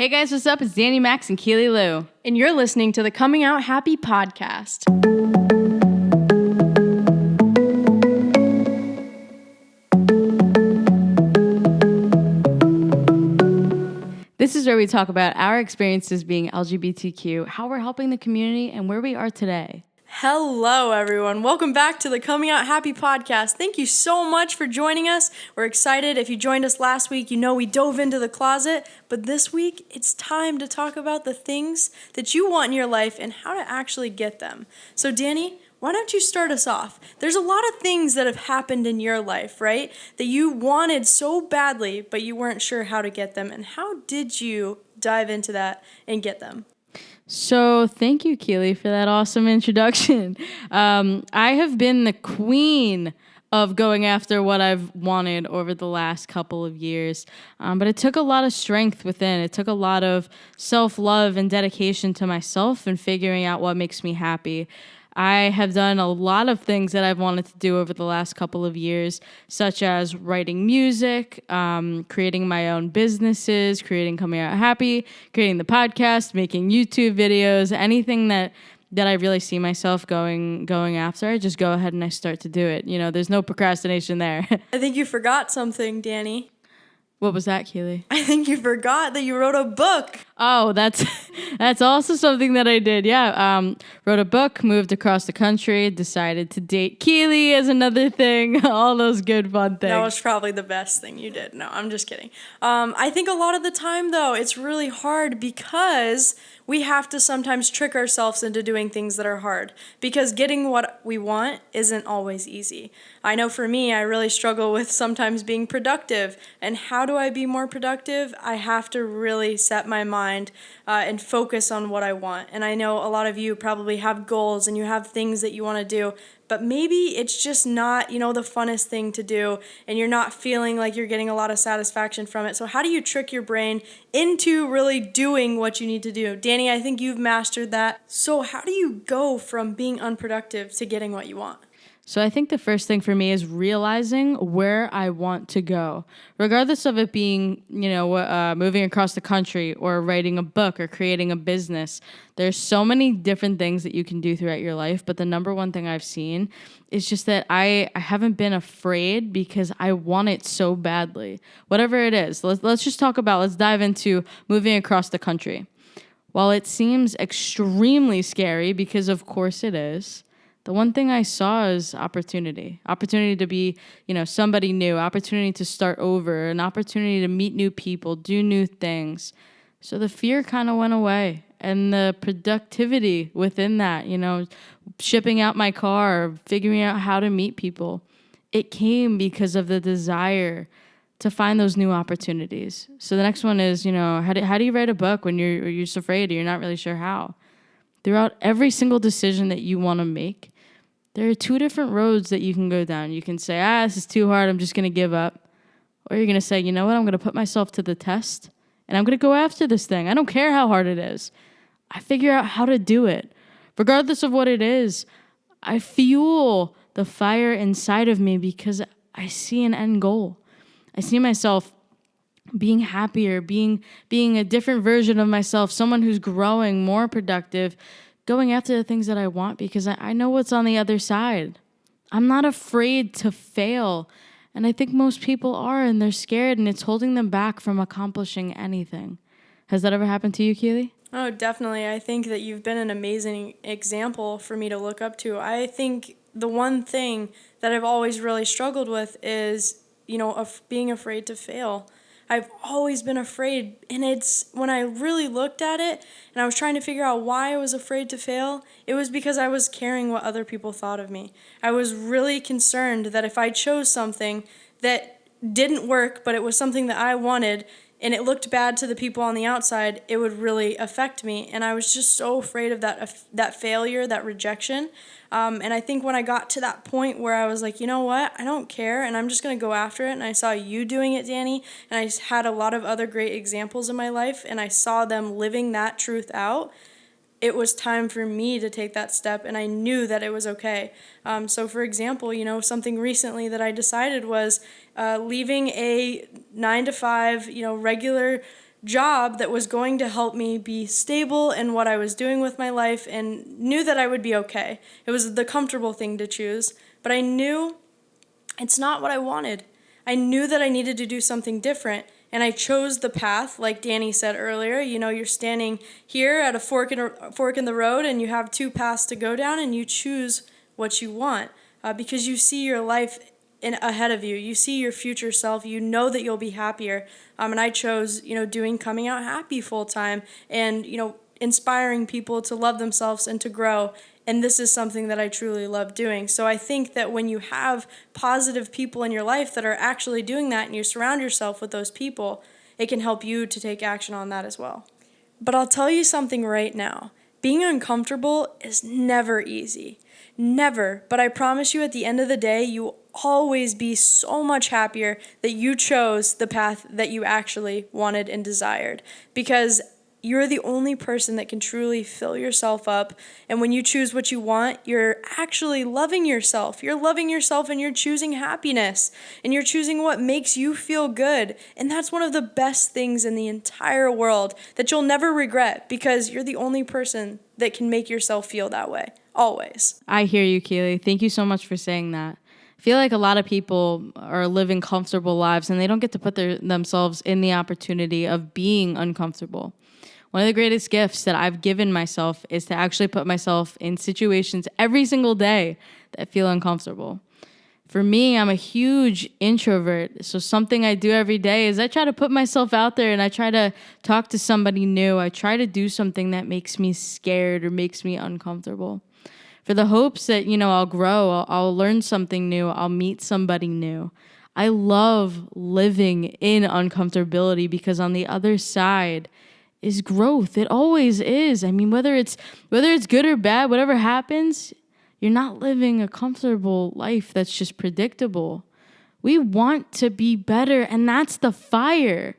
Hey guys, what's up? It's Dani, Max, and Keely Lou. And you're listening to the Coming Out Happy podcast. This is where we talk about our experiences being LGBTQ, how we're helping the community, and where we are today. Hello, everyone. Welcome back to the Coming Out Happy podcast. Thank you so much for joining us. We're excited. If you joined us last week, you know we dove into the closet. But this week, it's time to talk about the things that you want in your life and how to actually get them. So, Dani, why don't you start us off? There's a lot of things that have happened in your life, right? That you wanted so badly, but you weren't sure how to get them. And how did you dive into that and get them? So thank you, Keely, for that awesome introduction. I have been the queen of going after what I've wanted over the last couple of years. But it took a lot of strength within. It took a lot of self-love and dedication to myself and figuring out what makes me happy. I have done a lot of things that I've wanted to do over the last couple of years, such as writing music, creating my own businesses, creating Coming Out Happy, creating the podcast, making YouTube videos, anything that I really see myself going after. I just go ahead and I start to do it. You know, there's no procrastination there. I think you forgot something, Dani. What was that, Keely? I think you forgot that you wrote a book. Oh, that's also something that I did. Yeah, wrote a book, moved across the country, decided to date Keely as another thing. All those good fun things. That was probably the best thing you did. No, I'm just kidding. I think a lot of the time, though, it's really hard because we have to sometimes trick ourselves into doing things that are hard because getting what we want isn't always easy. I know for me, I really struggle with sometimes being productive. And how do I be more productive? I have to really set my mind and focus on what I want. And I know a lot of you probably have goals and you have things that you want to do, but maybe it's just not, the funnest thing to do, and you're not feeling like you're getting a lot of satisfaction from it. So how do you trick your brain into really doing what you need to do? Dani, I think you've mastered that. So how do you go from being unproductive to getting what you want? So I think the first thing for me is realizing where I want to go, regardless of it being, moving across the country or writing a book or creating a business. There's so many different things that you can do throughout your life. But the number one thing I've seen is just that I haven't been afraid because I want it so badly. Whatever it is, let's dive into moving across the country. While it seems extremely scary, because of course it is, the one thing I saw is opportunity to be, somebody new, opportunity to start over, an opportunity to meet new people, do new things. So the fear kind of went away, and the productivity within that, shipping out my car, figuring out how to meet people, it came because of the desire to find those new opportunities. So the next one is, how do you write a book when you're just afraid or you're not really sure how? Throughout every single decision that you want to make, there are two different roads that you can go down. You can say, this is too hard, I'm just going to give up. Or you're going to say, you know what, I'm going to put myself to the test, and I'm going to go after this thing. I don't care how hard it is. I figure out how to do it. Regardless of what it is, I fuel the fire inside of me because I see an end goal. I see myself being happier, being a different version of myself, someone who's growing, more productive, going after the things that I want because I know what's on the other side. I'm not afraid to fail. And I think most people are, and they're scared, and it's holding them back from accomplishing anything. Has that ever happened to you, Keely? Oh, definitely. I think that you've been an amazing example for me to look up to. I think the one thing that I've always really struggled with is, of being afraid to fail. I've always been afraid, and it's when I really looked at it and I was trying to figure out why I was afraid to fail, it was because I was caring what other people thought of me. I was really concerned that if I chose something that didn't work, but it was something that I wanted, and it looked bad to the people on the outside, it would really affect me. And I was just so afraid of that failure, that rejection. And I think when I got to that point where I was like, you know what, I don't care, and I'm just going to go after it. And I saw you doing it, Dani, and I had a lot of other great examples in my life, and I saw them living that truth out. It was time for me to take that step, and I knew that it was okay. So for example, something recently that I decided was leaving a 9 to 5, regular job that was going to help me be stable in what I was doing with my life and knew that I would be okay. It was the comfortable thing to choose, but I knew it's not what I wanted. I knew that I needed to do something different, and I chose the path. Like Dani said earlier, you're standing here at a fork in the road, and you have two paths to go down, and you choose what you want because you see your life ahead of you. You see your future self. You know that you'll be happier. And I chose, doing coming out happy full time, and inspiring people to love themselves and to grow. And this is something that I truly love doing. So I think that when you have positive people in your life that are actually doing that and you surround yourself with those people, it can help you to take action on that as well. But I'll tell you something right now. Being uncomfortable is never easy. Never. But I promise you, at the end of the day, you will always be so much happier that you chose the path that you actually wanted and desired. Because you're the only person that can truly fill yourself up. And when you choose what you want, you're actually loving yourself. You're loving yourself and you're choosing happiness. And you're choosing what makes you feel good. And that's one of the best things in the entire world that you'll never regret because you're the only person that can make yourself feel that way. Always. I hear you, Keely. Thank you so much for saying that. I feel like a lot of people are living comfortable lives and they don't get to put themselves in the opportunity of being uncomfortable. One of the greatest gifts that I've given myself is to actually put myself in situations every single day that feel uncomfortable. For me, I'm a huge introvert. So something I do every day is I try to put myself out there and I try to talk to somebody new. I try to do something that makes me scared or makes me uncomfortable. For the hopes that, I'll grow, I'll learn something new, I'll meet somebody new. I love living in uncomfortability because on the other side is growth. It always is. I mean, whether it's good or bad, whatever happens, you're not living a comfortable life that's just predictable. We want to be better, and that's the fire.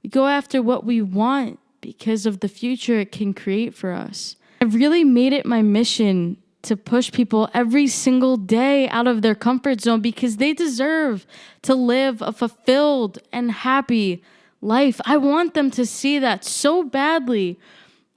We go after what we want because of the future it can create for us. I've really made it my mission to push people every single day out of their comfort zone because they deserve to live a fulfilled and happy life. I want them to see that so badly.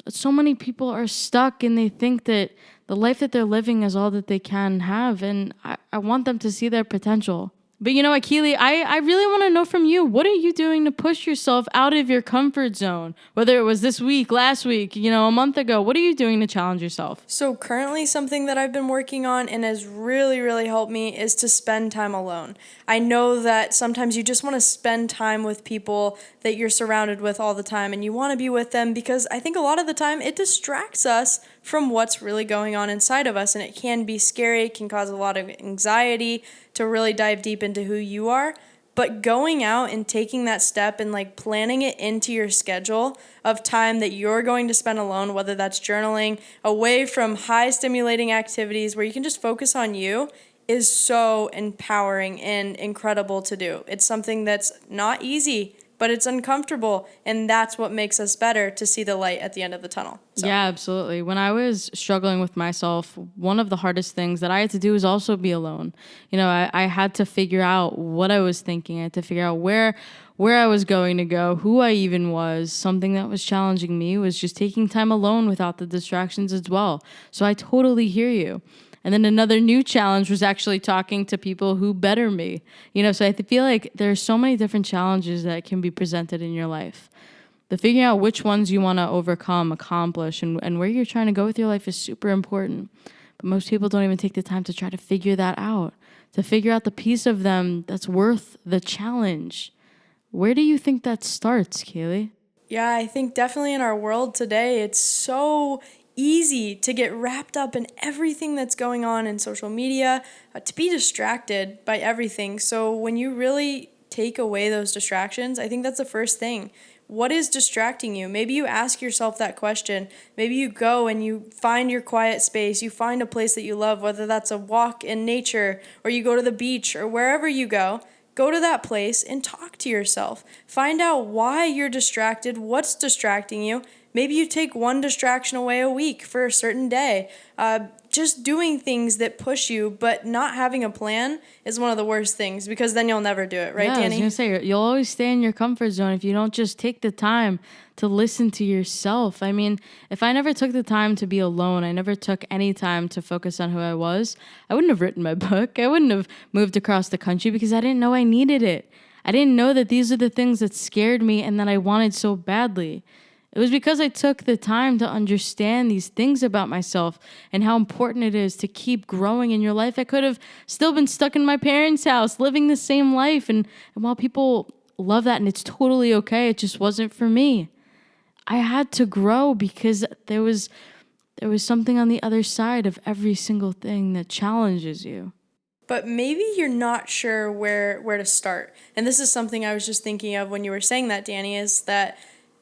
So many people are stuck and they think that the life that they're living is all that they can have. And I want them to see their potential. But you know what, Keely, I really want to know from you, what are you doing to push yourself out of your comfort zone? Whether it was this week, last week, a month ago, what are you doing to challenge yourself? So currently something that I've been working on and has really, really helped me is to spend time alone. I know that sometimes you just want to spend time with people that you're surrounded with all the time and you want to be with them because I think a lot of the time it distracts us from what's really going on inside of us, and it can be scary. It can cause a lot of anxiety to really dive deep into who you are. But going out and taking that step and planning it into your schedule of time that you're going to spend alone, whether that's journaling, away from high stimulating activities where you can just focus on you, is so empowering and incredible to do. It's something that's not easy, but it's uncomfortable, and that's what makes us better to see the light at the end of the tunnel. So. Yeah, absolutely. When I was struggling with myself, one of the hardest things that I had to do was also be alone. I had to figure out what I was thinking. I had to figure out where I was going to go, who I even was. Something that was challenging me was just taking time alone without the distractions as well. So I totally hear you. And then another new challenge was actually talking to people who better me. So I feel like there's so many different challenges that can be presented in your life. The figuring out which ones you want to overcome, accomplish, and where you're trying to go with your life is super important. But most people don't even take the time to try to figure that out, to figure out the piece of them that's worth the challenge. Where do you think that starts, Kaylee? Yeah, I think definitely in our world today, it's so easy to get wrapped up in everything that's going on in social media, to be distracted by everything. So when you really take away those distractions, I think that's the first thing. What is distracting you? Maybe you ask yourself that question. Maybe you go and you find your quiet space. You find a place that you love, whether that's a walk in nature or you go to the beach or wherever you go. Go to that place and talk to yourself. Find out why you're distracted, what's distracting you, Maybe you take one distraction away a week for a certain day. Just doing things that push you, but not having a plan is one of the worst things, because then you'll never do it, right, Yeah, I was Danny? gonna say you'll always stay in your comfort zone if you don't just take the time to listen to yourself. I mean, if I never took the time to be alone, I never took any time to focus on who I was, I wouldn't have written my book. I wouldn't have moved across the country because I didn't know I needed it. I didn't know that these are the things that scared me and that I wanted so badly. It was because I took the time to understand these things about myself and how important it is to keep growing in your life. I could have still been stuck in my parents' house, living the same life. And while people love that and it's totally okay, it just wasn't for me. I had to grow because there was something on the other side of every single thing that challenges you. But maybe you're not sure where to start. And this is something I was just thinking of when you were saying that, Danny, is that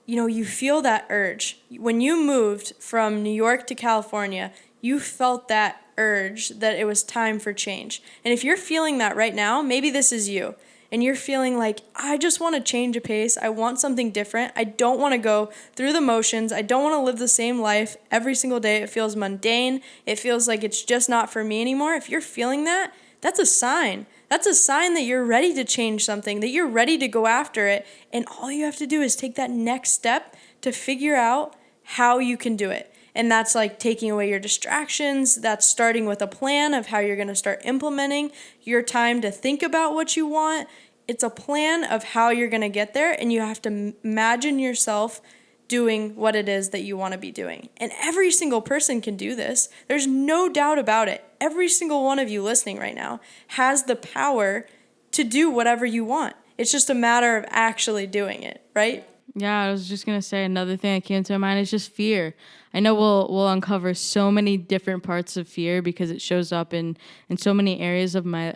you feel that urge. When you moved from New York to California, you felt that urge that it was time for change. And if you're feeling that right now, maybe this is you. And you're feeling like, I just want to change a pace. I want something different. I don't want to go through the motions. I don't want to live the same life every single day. It feels mundane. It feels like it's just not for me anymore. If you're feeling that, that's a sign. That's a sign that you're ready to change something, that you're ready to go after it. And all you have to do is take that next step to figure out how you can do it. And that's like taking away your distractions. That's starting with a plan of how you're going to start implementing your time to think about what you want. It's a plan of how you're going to get there. And you have to imagine yourself doing what it is that you want to be doing. And every single person can do this. There's no doubt about it. Every single one of you listening right now has the power to do whatever you want. It's just a matter of actually doing it, right? Yeah, I was just gonna say another thing that came to my mind is just fear. I know we'll uncover so many different parts of fear because it shows up in so many areas of my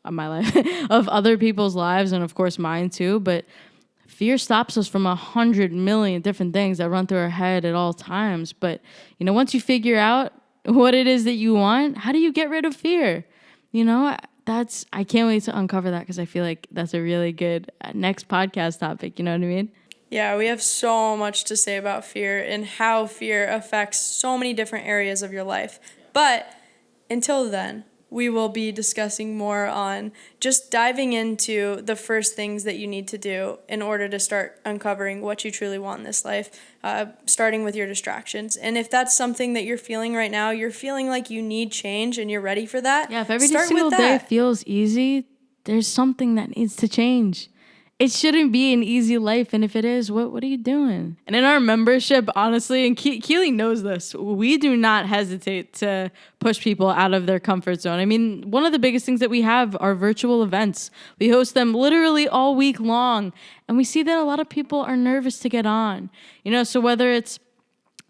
life, of other people's lives, and of course mine too. But fear stops us from 100 million different things that run through our head at all times. But once you figure out what it is that you want, how do you get rid of fear? I can't wait to uncover that because I feel like that's a really good next podcast topic. You know what I mean? Yeah, we have so much to say about fear and how fear affects so many different areas of your life. But until then, we will be discussing more on just diving into the first things that you need to do in order to start uncovering what you truly want in this life, starting with your distractions. And if that's something that you're feeling right now, you're feeling like you need change and you're ready for that, Yeah, if every start single with day that. feels easy, there's something that needs to change. It shouldn't be an easy life, and if it is, what are you doing? And in our membership, honestly, and Keely knows this, we do not hesitate to push people out of their comfort zone. I mean, one of the biggest things that we have are virtual events. We host them literally all week long, and we see that a lot of people are nervous to get on. So whether it's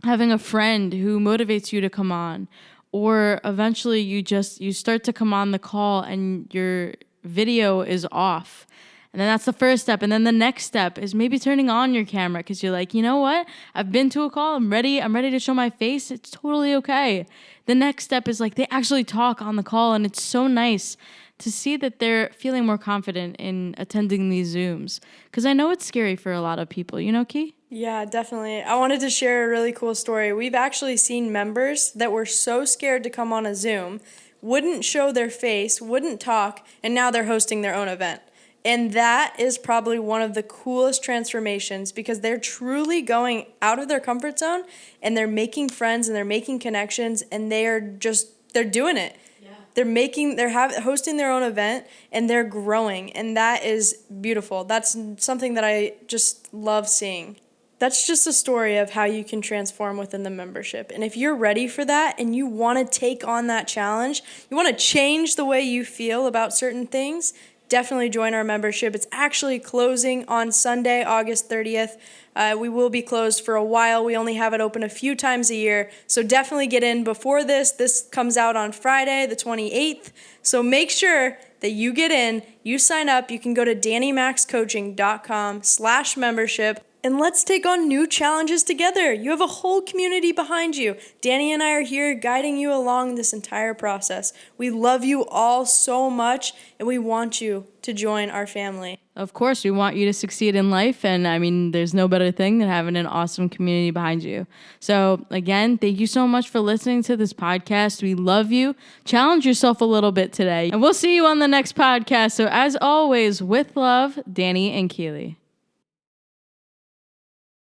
having a friend who motivates you to come on, or eventually you start to come on the call and your video is off. And then that's the first step. And then the next step is maybe turning on your camera because you're like, you know what? I've been to a call. I'm ready. I'm ready to show my face. It's totally okay. The next step is like they actually talk on the call. And it's so nice to see that they're feeling more confident in attending these Zooms. Because I know it's scary for a lot of people. Key? Yeah, definitely. I wanted to share a really cool story. We've actually seen members that were so scared to come on a Zoom, wouldn't show their face, wouldn't talk, and now they're hosting their own event. And that is probably one of the coolest transformations because they're truly going out of their comfort zone and they're making friends and they're making connections and they're doing it. Yeah. They're hosting their own event and they're growing, and that is beautiful. That's something that I just love seeing. That's just a story of how you can transform within the membership. And if you're ready for that and you want to take on that challenge, you want to change the way you feel about certain things, definitely join our membership. It's actually closing on Sunday, August 30th. We will be closed for a while. We only have it open a few times a year. So definitely get in before this. This comes out on Friday, the 28th. So make sure that you get in, you sign up. You can go to DannyMaxCoaching.com/membership. And let's take on new challenges together. You have a whole community behind you. Danny and I are here guiding you along this entire process. We love you all so much, and we want you to join our family. Of course, we want you to succeed in life. And I mean, there's no better thing than having an awesome community behind you. So again, thank you so much for listening to this podcast. We love you. Challenge yourself a little bit today. And we'll see you on the next podcast. So as always, with love, Dani and Keely.